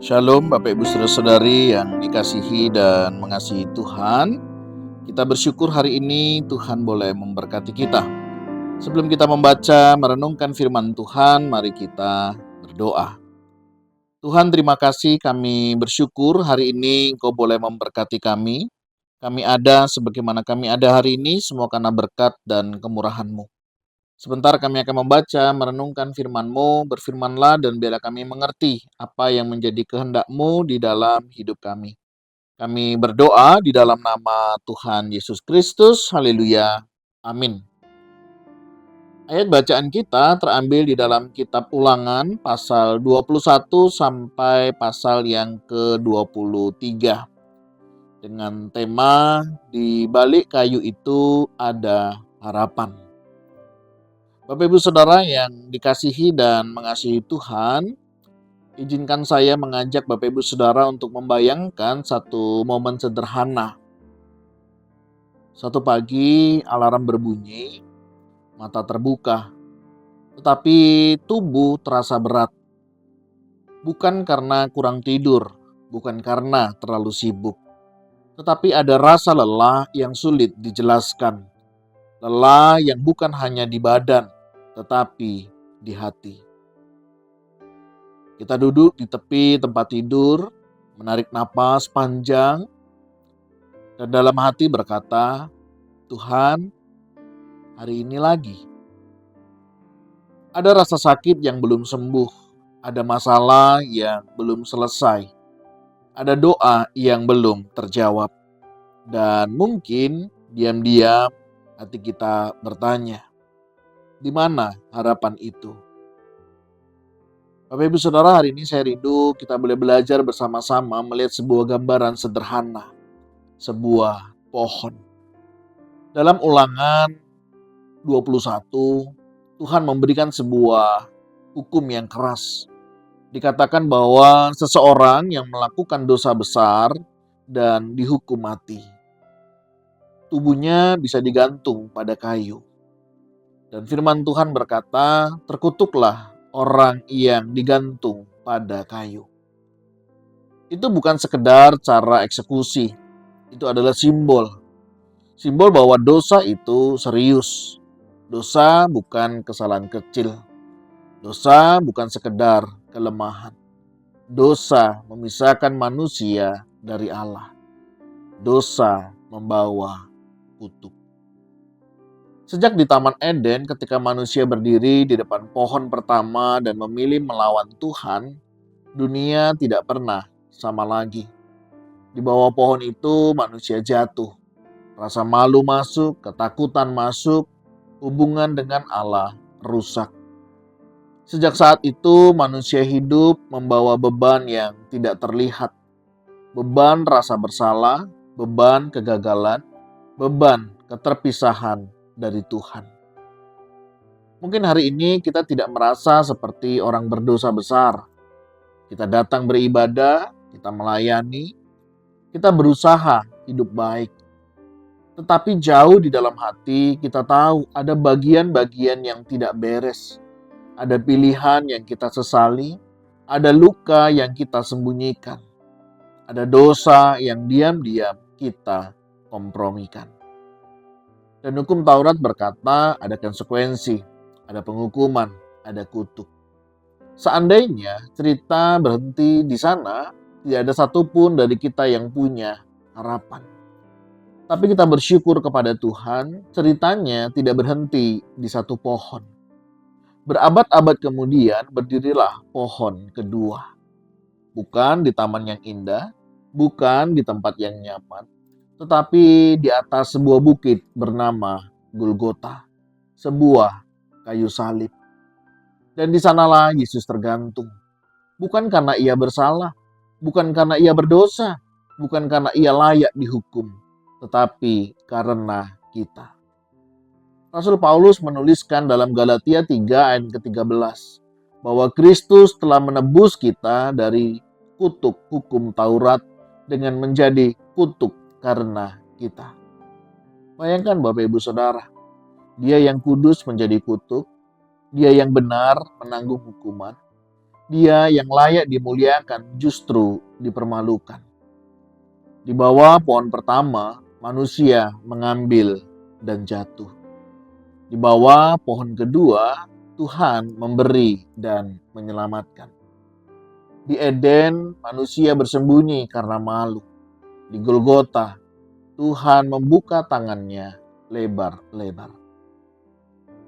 Shalom Bapak Ibu Saudara-saudari yang dikasihi dan mengasihi Tuhan. Kita bersyukur hari ini Tuhan boleh memberkati kita. Sebelum kita membaca, merenungkan firman Tuhan, mari kita berdoa. Tuhan, terima kasih, kami bersyukur hari ini Engkau boleh memberkati kami. Kami ada sebagaimana kami ada hari ini, semua karena berkat dan kemurahan-Mu. Sebentar kami akan membaca, merenungkan firman-Mu, berfirmanlah dan biarlah kami mengerti apa yang menjadi kehendak-Mu di dalam hidup kami. Kami berdoa di dalam nama Tuhan Yesus Kristus, haleluya, amin. Ayat bacaan kita terambil di dalam kitab Ulangan pasal 21 sampai pasal yang ke-23. Dengan tema di balik kayu itu ada harapan. Bapak Ibu Saudara yang dikasihi dan mengasihi Tuhan, izinkan saya mengajak Bapak Ibu Saudara untuk membayangkan satu momen sederhana. Satu pagi alarm berbunyi, mata terbuka, tetapi tubuh terasa berat. Bukan karena kurang tidur, bukan karena terlalu sibuk, tetapi ada rasa lelah yang sulit dijelaskan. Lelah yang bukan hanya di badan, tetapi di hati. Kita duduk di tepi tempat tidur, menarik napas panjang, dan dalam hati berkata, Tuhan, hari ini lagi. Ada rasa sakit yang belum sembuh, ada masalah yang belum selesai, ada doa yang belum terjawab, dan mungkin diam-diam hati kita bertanya, di mana harapan itu? Bapak Ibu Saudara, hari ini saya rindu kita boleh belajar bersama-sama melihat sebuah gambaran sederhana, sebuah pohon. Dalam Ulangan 21, Tuhan memberikan sebuah hukum yang keras. Dikatakan bahwa seseorang yang melakukan dosa besar dan dihukum mati, tubuhnya bisa digantung pada kayu. Dan firman Tuhan berkata, terkutuklah orang yang digantung pada kayu. Itu bukan sekedar cara eksekusi, itu adalah simbol. Simbol bahwa dosa itu serius. Dosa bukan kesalahan kecil. Dosa bukan sekedar kelemahan. Dosa memisahkan manusia dari Allah. Dosa membawa kutuk. Sejak di Taman Eden, ketika manusia berdiri di depan pohon pertama dan memilih melawan Tuhan, dunia tidak pernah sama lagi. Di bawah pohon itu manusia jatuh. Rasa malu masuk, ketakutan masuk, hubungan dengan Allah rusak. Sejak saat itu manusia hidup membawa beban yang tidak terlihat. Beban rasa bersalah, beban kegagalan, beban keterpisahan dari Tuhan. Mungkin hari ini kita tidak merasa seperti orang berdosa besar. Kita datang beribadah, kita melayani, kita berusaha hidup baik. Tetapi jauh di dalam hati kita tahu ada bagian-bagian yang tidak beres. Ada pilihan yang kita sesali, ada luka yang kita sembunyikan. Ada dosa yang diam-diam kita kompromikan. Dan hukum Taurat berkata ada konsekuensi, ada penghukuman, ada kutuk. Seandainya cerita berhenti di sana, tidak ada satupun dari kita yang punya harapan. Tapi kita bersyukur kepada Tuhan, ceritanya tidak berhenti di satu pohon. Berabad-abad kemudian berdirilah pohon kedua. Bukan di taman yang indah, bukan di tempat yang nyaman, tetapi di atas sebuah bukit bernama Golgota, sebuah kayu salib. Dan di sanalah Yesus tergantung. Bukan karena ia bersalah, bukan karena ia berdosa, bukan karena ia layak dihukum, tetapi karena kita. Rasul Paulus menuliskan dalam Galatia 3 ayat ke-13 bahwa Kristus telah menebus kita dari kutuk hukum Taurat dengan menjadi kutuk karena kita. Bayangkan Bapak Ibu Saudara, dia yang kudus menjadi kutuk, dia yang benar menanggung hukuman, Dia yang layak dimuliakan justru dipermalukan. Di bawah pohon pertama, manusia mengambil dan jatuh. Di bawah pohon kedua, Tuhan memberi dan menyelamatkan. Di Eden, manusia bersembunyi karena malu. Di Golgota, Tuhan membuka tangannya lebar-lebar.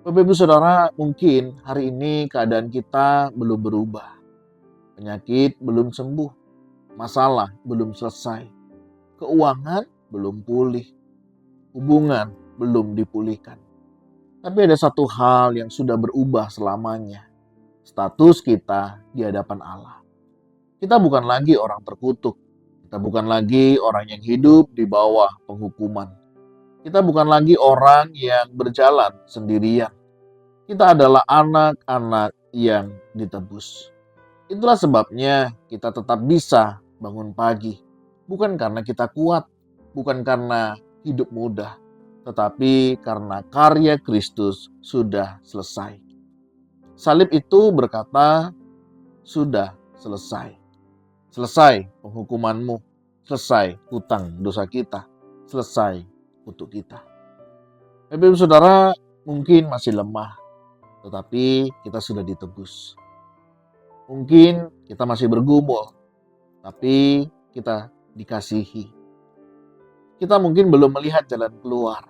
Bapak Ibu Saudara, mungkin hari ini keadaan kita belum berubah. Penyakit belum sembuh, masalah belum selesai, keuangan belum pulih, hubungan belum dipulihkan. Tapi ada satu hal yang sudah berubah selamanya, status kita di hadapan Allah. Kita bukan lagi orang terkutuk, kita bukan lagi orang yang hidup di bawah penghukuman. Kita bukan lagi orang yang berjalan sendirian. Kita adalah anak-anak yang ditebus. Itulah sebabnya kita tetap bisa bangun pagi. Bukan karena kita kuat, bukan karena hidup mudah, tetapi karena karya Kristus sudah selesai. Salib itu berkata, sudah selesai. Selesai penghukumanmu, selesai hutang dosa kita, selesai untuk kita. Bapak Saudara mungkin masih lemah, tetapi kita sudah ditebus. Mungkin kita masih bergumul, tapi kita dikasihi. Kita mungkin belum melihat jalan keluar,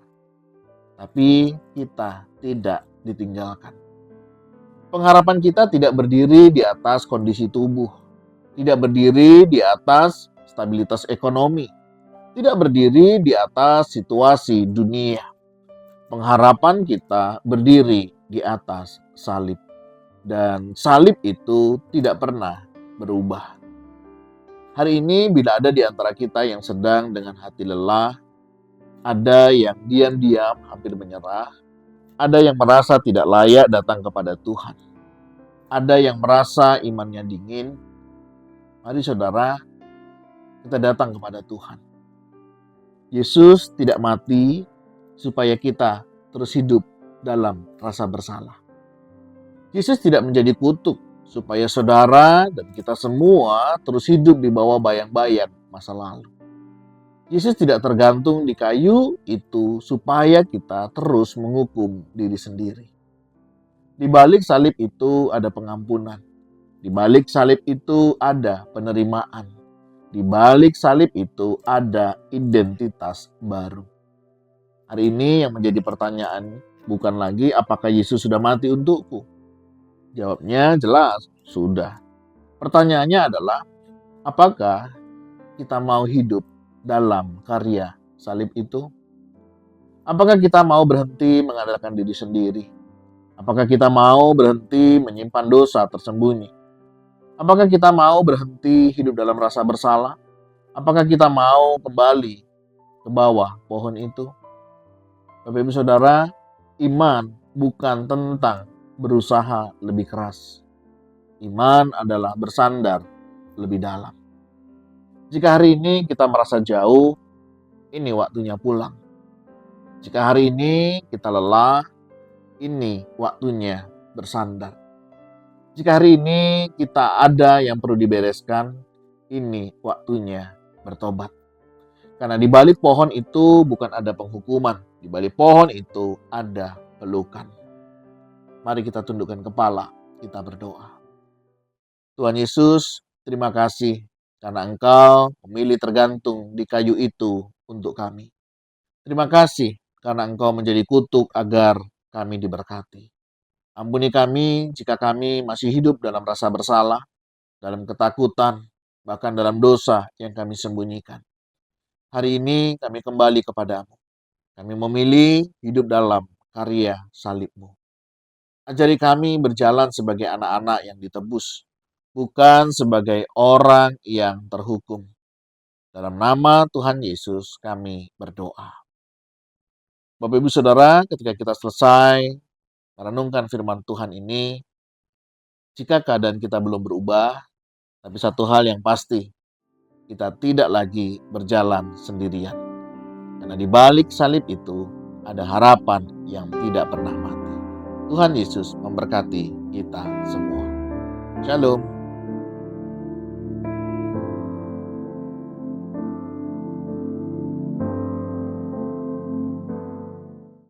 tapi kita tidak ditinggalkan. Pengharapan kita tidak berdiri di atas kondisi tubuh, tidak berdiri di atas stabilitas ekonomi, tidak berdiri di atas situasi dunia. Pengharapan kita berdiri di atas salib. Dan salib itu tidak pernah berubah. Hari ini bila ada di antara kita yang sedang dengan hati lelah, ada yang diam-diam hampir menyerah, ada yang merasa tidak layak datang kepada Tuhan, ada yang merasa imannya dingin, mari saudara, kita datang kepada Tuhan. Yesus tidak mati supaya kita terus hidup dalam rasa bersalah. Yesus tidak menjadi kutuk supaya saudara dan kita semua terus hidup di bawah bayang-bayang masa lalu. Yesus tidak tergantung di kayu itu supaya kita terus menghukum diri sendiri. Di balik salib itu ada pengampunan. Di balik salib itu ada penerimaan. Di balik salib itu ada identitas baru. Hari ini yang menjadi pertanyaan bukan lagi apakah Yesus sudah mati untukku. Jawabnya jelas, sudah. Pertanyaannya adalah, apakah kita mau hidup dalam karya salib itu? Apakah kita mau berhenti mengandalkan diri sendiri? Apakah kita mau berhenti menyimpan dosa tersembunyi? Apakah kita mau berhenti hidup dalam rasa bersalah? Apakah kita mau kembali ke bawah pohon itu? Bapak Ibu Saudara, iman bukan tentang berusaha lebih keras. Iman adalah bersandar lebih dalam. Jika hari ini kita merasa jauh, ini waktunya pulang. Jika hari ini kita lelah, ini waktunya bersandar. Jika hari ini kita ada yang perlu dibereskan, ini waktunya bertobat. Karena di balik pohon itu bukan ada penghukuman, di balik pohon itu ada pelukan. Mari kita tundukkan kepala, kita berdoa. Tuhan Yesus, terima kasih karena Engkau memilih tergantung di kayu itu untuk kami. Terima kasih karena Engkau menjadi kutuk agar kami diberkati. Ampuni kami jika kami masih hidup dalam rasa bersalah, dalam ketakutan, bahkan dalam dosa yang kami sembunyikan. Hari ini kami kembali kepadamu. Kami memilih hidup dalam karya salib-Mu. Ajari kami berjalan sebagai anak-anak yang ditebus, bukan sebagai orang yang terhukum. Dalam nama Tuhan Yesus kami berdoa. Bapak Ibu Saudara, ketika kita selesai merenungkan firman Tuhan ini, jika keadaan kita belum berubah, tapi satu hal yang pasti, kita tidak lagi berjalan sendirian. Karena di balik salib itu ada harapan yang tidak pernah mati. Tuhan Yesus memberkati kita semua. Shalom.